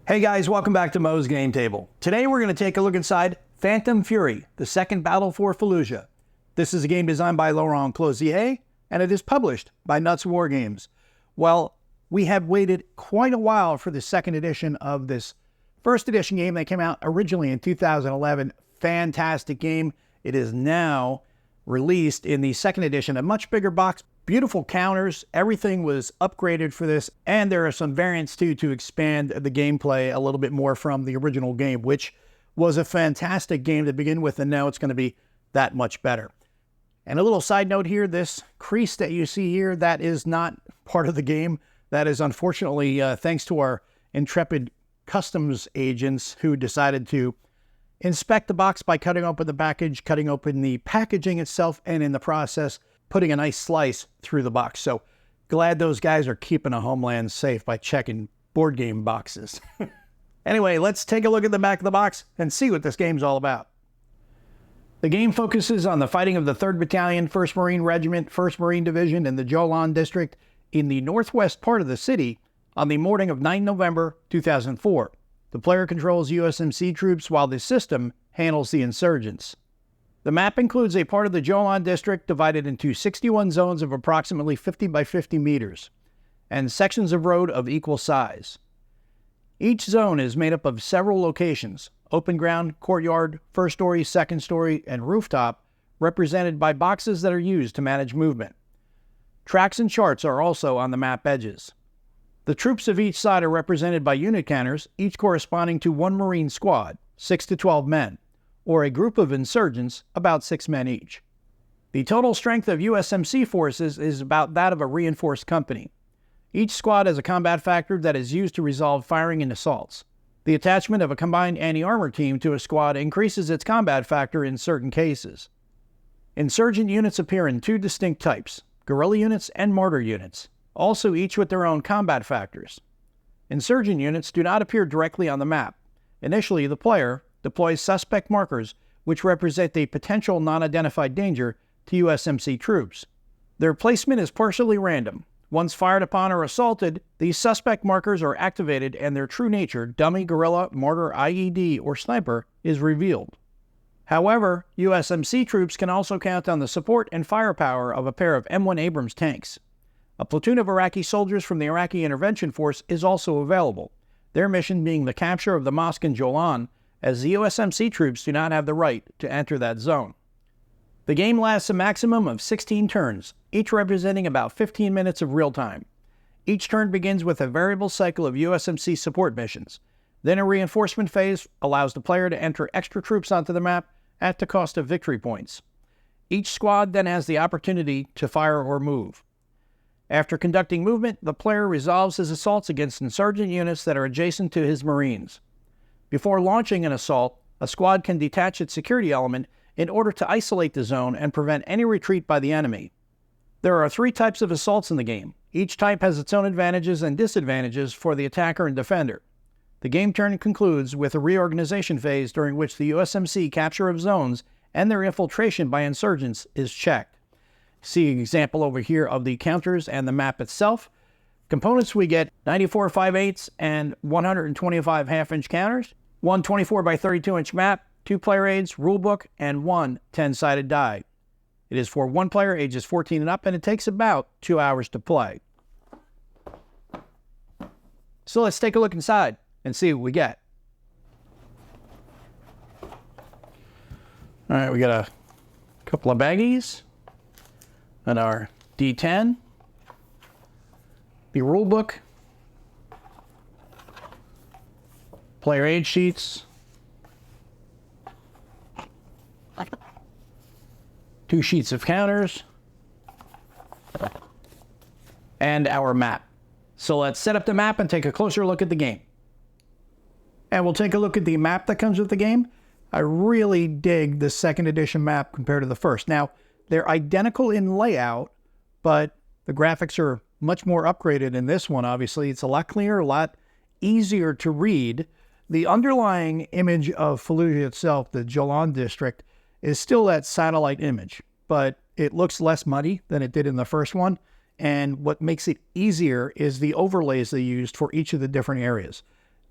Hey guys, welcome back to Mo's Game Table. Today we're going to take a look inside Phantom Fury, the second battle for Fallujah. This is a game designed by Laurent Clozier, and it is published by Nuts Wargames. Well, we have waited quite a while for the second edition of this first edition game that came out originally in 2011. Fantastic game. It is now released in the second edition, a much bigger box, beautiful counters. Everything was upgraded for this, and there are some variants too to expand the gameplay a little bit more from the original game, which was a fantastic game to begin with, and now it's going to be that much better. And a little side note here, this crease that you see here, that is not part of the game. That is unfortunately thanks to our intrepid customs agents who decided to inspect the box by cutting open the package, cutting open the packaging itself, and in the process, putting a nice slice through the box. So glad those guys are keeping a homeland safe by checking board game boxes. Anyway, let's take a look at the back of the box and see what this game's all about. The game focuses on the fighting of the 3rd Battalion, 1st Marine Regiment, 1st Marine Division in the Jolan District in the northwest part of the city on the morning of 9 November 2004. The player controls USMC troops while the system handles the insurgents. The map includes a part of the Jolan district divided into 61 zones of approximately 50 by 50 meters, and sections of road of equal size. Each zone is made up of several locations: open ground, courtyard, first story, second story, and rooftop, represented by boxes that are used to manage movement. Tracks and charts are also on the map edges. The troops of each side are represented by unit counters, each corresponding to one Marine squad, 6 to 12 men, or a group of insurgents, about 6 men each. The total strength of USMC forces is about that of a reinforced company. Each squad has a combat factor that is used to resolve firing in assaults. The attachment of a combined anti-armor team to a squad increases its combat factor in certain cases. Insurgent units appear in 2 distinct types: guerrilla units and mortar units, also each with their own combat factors. Insurgent units do not appear directly on the map. Initially, the player deploys suspect markers which represent a potential non-identified danger to USMC troops. Their placement is partially random. Once fired upon or assaulted, these suspect markers are activated and their true nature, dummy, guerrilla, mortar, IED, or sniper, is revealed. However, USMC troops can also count on the support and firepower of a pair of M1 Abrams tanks. A platoon of Iraqi soldiers from the Iraqi Intervention Force is also available, their mission being the capture of the mosque in Jolan, as the USMC troops do not have the right to enter that zone. The game lasts a maximum of 16 turns, each representing about 15 minutes of real time. Each turn begins with a variable cycle of USMC support missions. Then a reinforcement phase allows the player to enter extra troops onto the map at the cost of victory points. Each squad then has the opportunity to fire or move. After conducting movement, the player resolves his assaults against insurgent units that are adjacent to his Marines. Before launching an assault, a squad can detach its security element in order to isolate the zone and prevent any retreat by the enemy. There are 3 types of assaults in the game. Each type has its own advantages and disadvantages for the attacker and defender. The game turn concludes with a reorganization phase during which the USMC capture of zones and their infiltration by insurgents is checked. See an example over here of the counters and the map itself. Components, we get 94 5/8 and 125 half-inch counters, one 24 by 32-inch map, 2 player aids, rulebook, and 1 10-sided die. It is for 1 player ages 14 and up, and it takes about 2 hours to play. So let's take a look inside and see what we get. All right, we got a couple of baggies and our D10, the rule book, player aid sheets, 2 sheets of counters, and our map. So let's set up the map and take a closer look at the game. And we'll take a look at the map that comes with the game. I really dig the second edition map compared to the first. Now, they're identical in layout, but the graphics are much more upgraded in this one, obviously. It's a lot clearer, a lot easier to read. The underlying image of Fallujah itself, the Jolan district, is still that satellite image, but it looks less muddy than it did in the first one. And what makes it easier is the overlays they used for each of the different areas.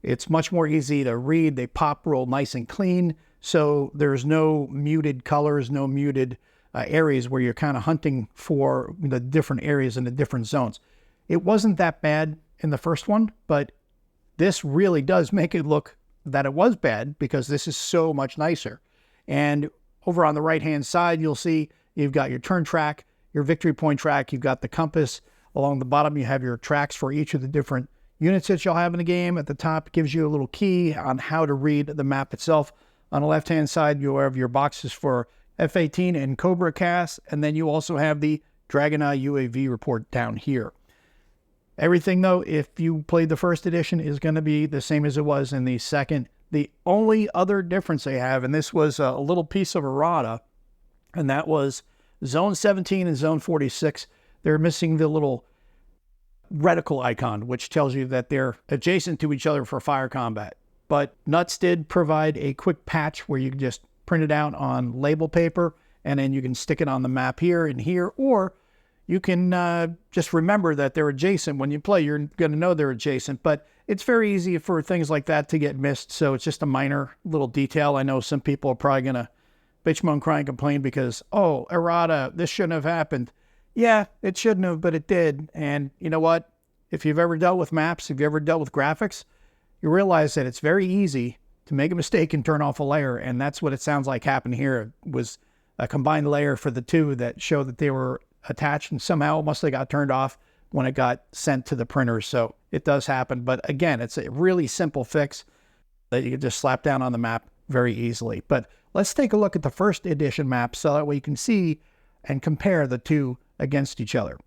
It's much more easy to read. They pop real nice and clean. So there's no muted colors, no muted areas where you're kind of hunting for the different areas and the different zones. It wasn't that bad in the first one, but this really does make it look that it was bad because this is so much nicer. And over on the right-hand side, you'll see you've got your turn track, your victory point track, you've got the compass. Along the bottom, you have your tracks for each of the different units that you'll have in the game. At the top, it gives you a little key on how to read the map itself. On the left-hand side, you'll have your boxes for F-18 and Cobra Cast, and then you also have the Dragon Eye UAV report down here. Everything, though, if you played the first edition, is going to be the same as it was in the second. The only other difference they have, and this was a little piece of errata, and that was Zone 17 and Zone 46. They're missing the little reticle icon, which tells you that they're adjacent to each other for fire combat. But Nuts did provide a quick patch where you can just print it out on label paper, and then you can stick it on the map here and here, or you can just remember that they're adjacent. When you play, you're going to know they're adjacent, but it's very easy for things like that to get missed, so it's just a minor little detail. I know some people are probably going to bitch, moan, cry, and complain because, oh, errata, this shouldn't have happened. Yeah, it shouldn't have, but it did. And you know what? If you've ever dealt with maps, if you've ever dealt with graphics, you realize that it's very easy to make a mistake and turn off a layer, and that's what it sounds like happened here. It was a combined layer for the two that showed that they were attached, and somehow it must have got turned off when it got sent to the printer. So it does happen. But again, it's a really simple fix that you can just slap down on the map very easily. But let's take a look at the first edition map so that way you can see and compare the two against each other.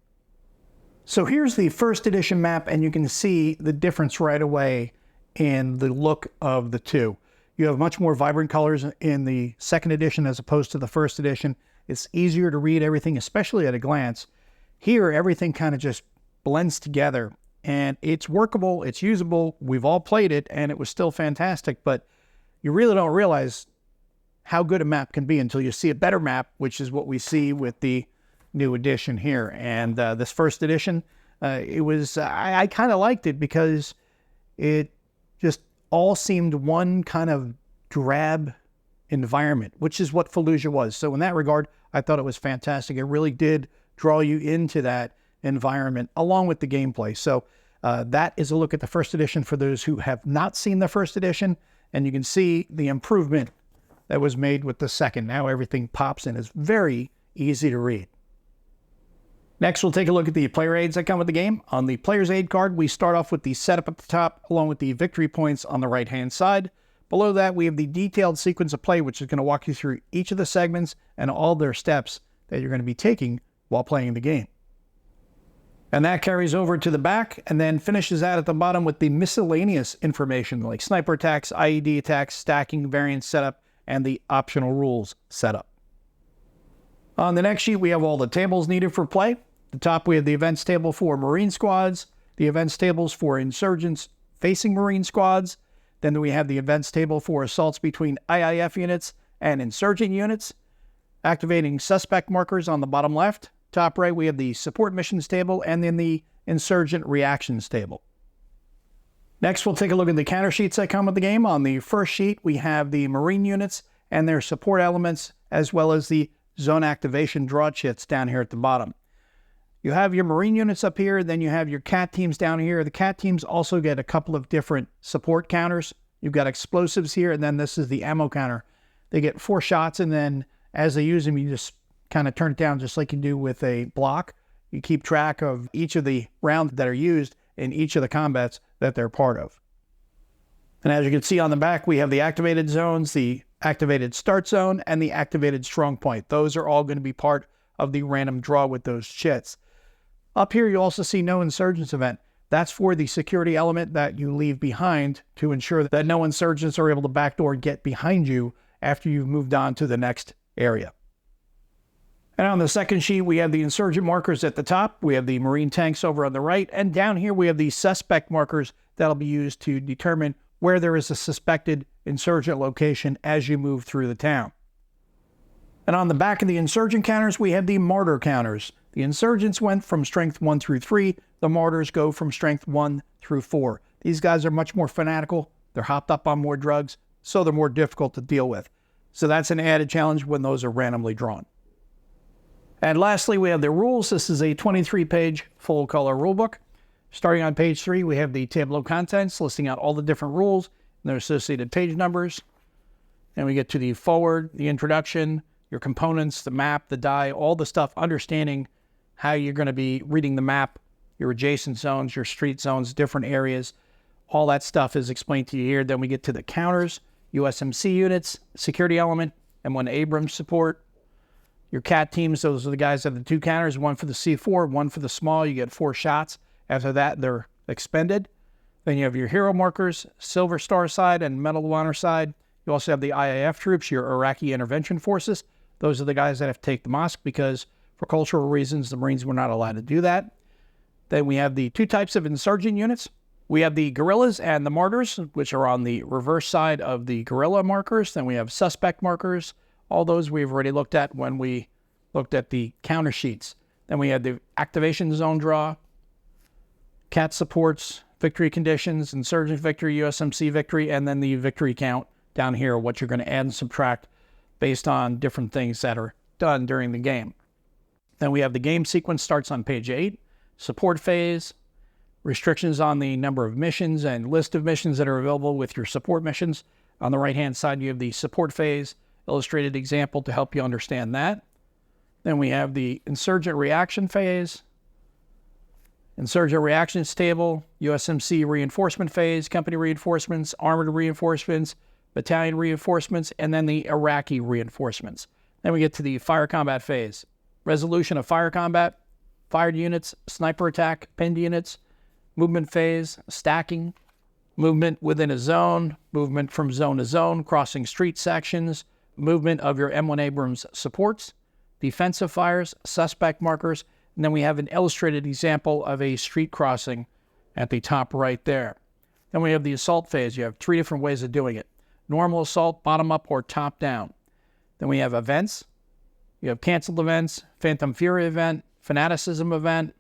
So here's the first edition map, and you can see the difference right away in the look of the two. You have much more vibrant colors in the second edition as opposed to the first edition. It's easier to read everything, especially at a glance. Here, everything kind of just blends together, and it's workable, it's usable. We've all played it, and it was still fantastic, but you really don't realize how good a map can be until you see a better map, which is what we see with the new edition here. And this first edition, I kind of liked it because it just all seemed one kind of drab environment, which is what Fallujah was. So in that regard, I thought it was fantastic. It really did draw you into that environment along with the gameplay. So that is a look at the first edition for those who have not seen the first edition, and you can see the improvement that was made with the second. Now everything pops and is very easy to read. Next, we'll take a look at the player aids that come with the game. On the player's aid card, we start off with the setup at the top, along with the victory points on the right-hand side. Below that, we have the detailed sequence of play, which is going to walk you through each of the segments and all their steps that you're going to be taking while playing the game. And that carries over to the back and then finishes out at the bottom with the miscellaneous information like sniper attacks, IED attacks, stacking, variant setup, and the optional rules setup. On the next sheet, we have all the tables needed for play. At the top, we have the events table for Marine squads, the events tables for insurgents facing Marine squads. Then we have the events table for assaults between IIF units and insurgent units. Activating suspect markers on the bottom left. Top right, we have the support missions table and then the insurgent reactions table. Next, we'll take a look at the counter sheets that come with the game. On the first sheet, we have the Marine units and their support elements, as well as the zone activation draw chits down here at the bottom. You have your Marine units up here, then you have your CAT teams down here. The CAT teams also get a couple of different support counters. You've got explosives here, and then this is the ammo counter. They get 4 shots, and then as they use them, you just kind of turn it down just like you do with a block. You keep track of each of the rounds that are used in each of the combats that they're part of. And as you can see on the back, we have the activated zones, the activated start zone, and the activated strong point. Those are all going to be part of the random draw with those chits. Up here, you also see no insurgents event. That's for the security element that you leave behind to ensure that no insurgents are able to backdoor get behind you after you've moved on to the next area. And on the second sheet, we have the insurgent markers at the top. We have the Marine tanks over on the right. And down here, we have the suspect markers that'll be used to determine where there is a suspected insurgent location as you move through the town. And on the back of the insurgent counters, we have the martyr counters. The insurgents went from strength 1 through 3. The martyrs go from strength 1 through 4. These guys are much more fanatical. they're hopped up on more drugs, so they're more difficult to deal with. So that's an added challenge when those are randomly drawn. And lastly, we have the rules. This is a 23-page full-color rulebook. Starting on page 3, we have the table of contents listing out all the different rules and their associated page numbers. And we get to the forward, the introduction, your components, the map, the die, all the stuff, understanding how you're going to be reading the map, your adjacent zones, your street zones, different areas. All that stuff is explained to you here. Then we get to the counters, USMC units, security element, M1 Abrams support. Your CAT teams, those are the guys that have the 2 counters, one for the C4, one for the small. You get 4 shots. After that, they're expended. Then you have your hero markers, Silver Star side and Medal of Honor side. You also have the IAF troops, your Iraqi intervention forces. Those are the guys that have to take the mosque because for cultural reasons, the Marines were not allowed to do that. Then we have the 2 types of insurgent units. We have the guerrillas and the martyrs, which are on the reverse side of the guerrilla markers. Then we have suspect markers. All those we've already looked at when we looked at the counter sheets. Then we had the activation zone draw, CAT supports, victory conditions, insurgent victory, USMC victory, and then the victory count down here, what you're going to add and subtract based on different things that are done during the game. Then we have the game sequence starts on page 8, support phase, restrictions on the number of missions and list of missions that are available with your support missions. On the right-hand side, you have the support phase, illustrated example to help you understand that. Then we have the insurgent reaction phase, insurgent reactions table, USMC reinforcement phase, company reinforcements, armored reinforcements, battalion reinforcements, and then the Iraqi reinforcements. Then we get to the fire combat phase. Resolution of fire combat, fired units, sniper attack, pinned units, movement phase, stacking, movement within a zone, movement from zone to zone, crossing street sections, movement of your M1 Abrams supports, defensive fires, suspect markers, and then we have an illustrated example of a street crossing at the top right there. Then we have the assault phase. You have 3 different ways of doing it. Normal assault, bottom up, or top down. Then we have events. You have canceled events, Phantom Fury event, fanaticism event,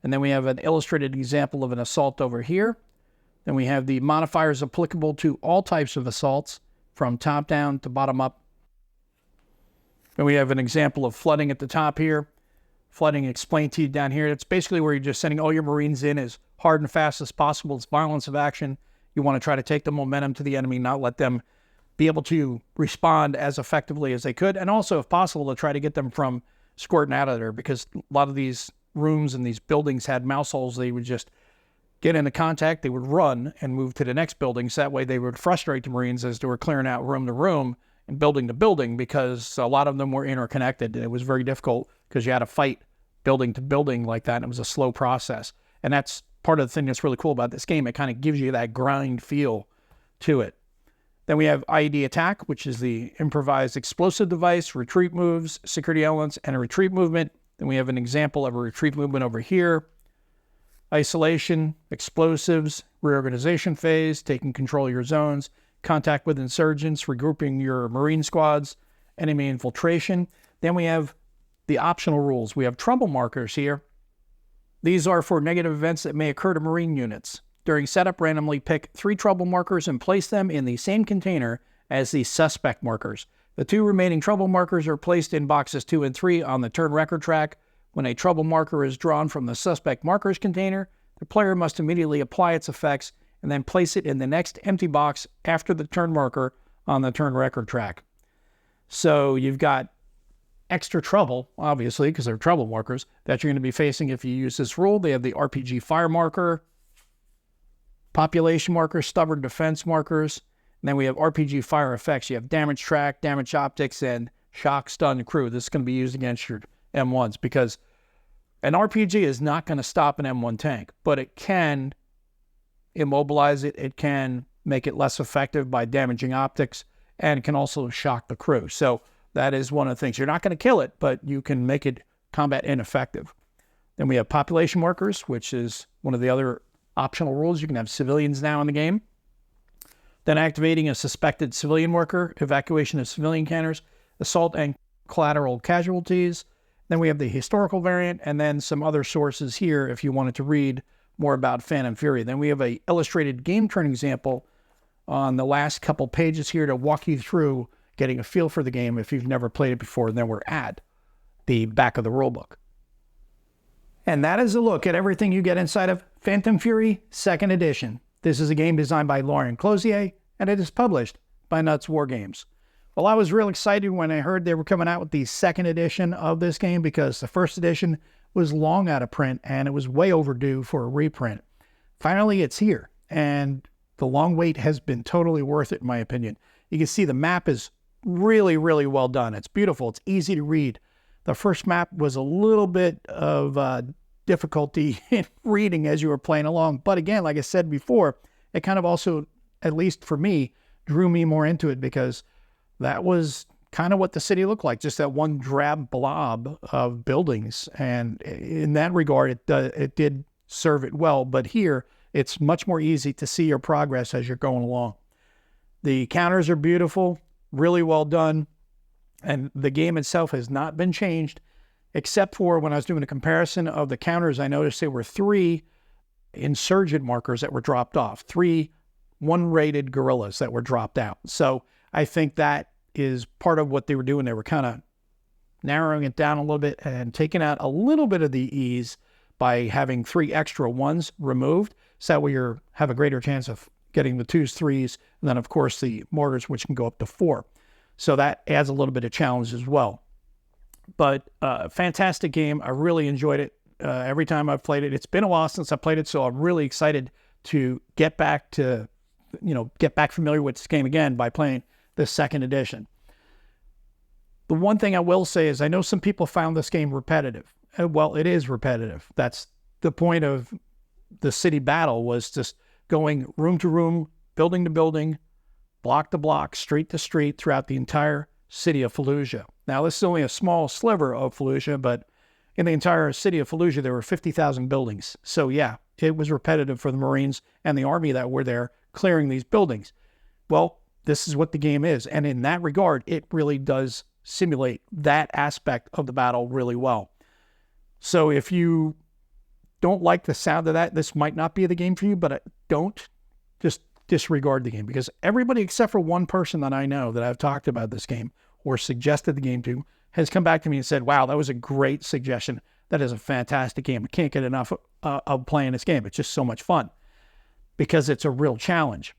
and then we have an illustrated example of an assault over here. Then we have the modifiers applicable to all types of assaults from top down to bottom up. Then we have an example of flooding at the top here. Flooding explained to you down here. It's basically where you're just sending all your Marines in as hard and fast as possible. It's violence of action. You want to try to take the momentum to the enemy, not let them be able to respond as effectively as they could. And also, if possible, to try to get them from squirting out of there, because a lot of these rooms and these buildings had mouse holes. They would just get into contact, they would run and move to the next building. So that way they would frustrate the Marines as they were clearing out room to room and building to building, because a lot of them were interconnected. And it was very difficult because you had to fight building to building like that. And it was a slow process. And that's part of the thing that's really cool about this game. It kind of gives you that grind feel to it. Then we have IED attack, which is the improvised explosive device, retreat moves, security elements, and a retreat movement. Then we have an example of a retreat movement over here. Isolation, explosives, reorganization phase, taking control of your zones, contact with insurgents, regrouping your Marine squads, enemy infiltration. Then we have the optional rules. We have trouble markers here. These are for negative events that may occur to Marine units. During setup, randomly pick 3 trouble markers and place them in the same container as the suspect markers. The 2 remaining trouble markers are placed in boxes 2 and 3 on the turn record track. When a trouble marker is drawn from the suspect markers container, the player must immediately apply its effects and then place it in the next empty box after the turn marker on the turn record track. So you've got extra trouble, obviously, because they're trouble markers, that you're going to be facing if you use this rule. They have the RPG fire marker, population marker, stubborn defense markers, and then we have RPG fire effects. You have damage track, damage optics, and shock stun crew. This is going to be used against your M1s, because an RPG is not going to stop an M1 tank, but it can immobilize it. It can make it less effective by damaging optics, and it can also shock the crew. So that is one of the things. You're not going to kill it, but you can make it combat ineffective. Then we have population markers, which is one of the other optional rules. You can have civilians now in the game. Then activating a suspected civilian marker, evacuation of civilian counters, assault and collateral casualties. Then we have the historical variant, and then some other sources here if you wanted to read more about Phantom Fury. Then we have a illustrated game turn example on the last couple pages here to walk you through getting a feel for the game if you've never played it before. And then we're at the back of the rulebook. And that is a look at everything you get inside of Phantom Fury 2nd Edition. This is a game designed by Laurent Clozier, and it is published by Nuts Wargames. Well, I was real excited when I heard they were coming out with the 2nd edition of this game because the 1st edition was long out of print and it was way overdue for a reprint. Finally, it's here, and the long wait has been totally worth it in my opinion. You can see the map is really, really well done. It's beautiful. It's easy to read. The first map was a little bit of difficulty in reading as you were playing along. But again, like I said before, it kind of also, at least for me, drew me more into it because that was kind of what the city looked like, just that one drab blob of buildings. And in that regard, it did serve it well. But here, it's much more easy to see your progress as you're going along. The counters are beautiful, really well done. And the game itself has not been changed, except for when I was doing a comparison of the counters, I noticed there were 3 insurgent markers that were dropped off, 3 1-rated guerrillas that were dropped out. So I think that is part of what they were doing. They were kind of narrowing it down a little bit and taking out a little bit of the ease by having 3 extra 1s removed. So that way you have a greater chance of getting the 2s, 3s, and then of course the mortars, which can go up to 4. So that adds a little bit of challenge as well. But fantastic game. I really enjoyed it every time I've played it. It's been a while since I played it, so I'm really excited to get back familiar with this game again by playing the 2nd edition. The one thing I will say is I know some people found this game repetitive. Well, it is repetitive. That's the point of the city battle, was just going room to room, building to building, block to block, street to street throughout the entire city of Fallujah. Now, this is only a small sliver of Fallujah, but in the entire city of Fallujah, there were 50,000 buildings. So yeah, it was repetitive for the Marines and the Army that were there clearing these buildings. Well, this is what the game is. And in that regard, it really does simulate that aspect of the battle really well. So if you don't like the sound of that, this might not be the game for you, but don't just disregard the game, because everybody except for one person that I know that I've talked about this game or suggested the game to has come back to me and said, wow, that was a great suggestion. That is a fantastic game. I can't get enough of playing this game. It's just so much fun because it's a real challenge.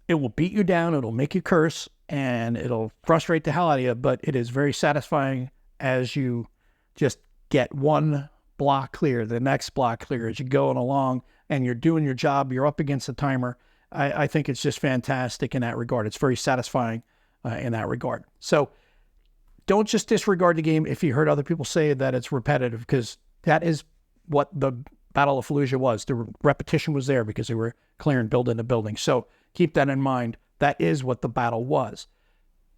It will beat you down. It'll make you curse and it'll frustrate the hell out of you, but it is very satisfying as you just get one block clear, the next block clear as you're going along and you're doing your job. You're up against the timer. I think it's just fantastic in that regard. It's very satisfying in that regard. So don't just disregard the game if you heard other people say that it's repetitive, because that is what the Battle of Fallujah was. The repetition was there because they were clearing building to building. So keep that in mind. That is what the battle was.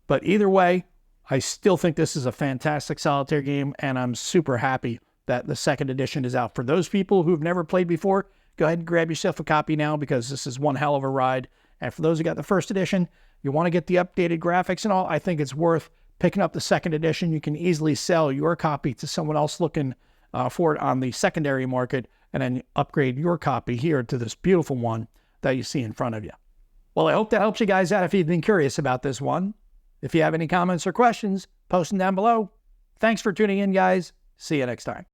But either way, I still think this is a fantastic solitaire game, and I'm super happy that the 2nd edition is out. For those people who've never played before, go ahead and grab yourself a copy now, because this is one hell of a ride. And for those who got the 1st edition, you want to get the updated graphics and all, I think it's worth picking up the 2nd edition. You can easily sell your copy to someone else looking for it on the secondary market, and then upgrade your copy here to this beautiful one that you see in front of you. Well, I hope that helps you guys out if you've been curious about this one. If you have any comments or questions, post them down below. Thanks for tuning in, guys. See you next time.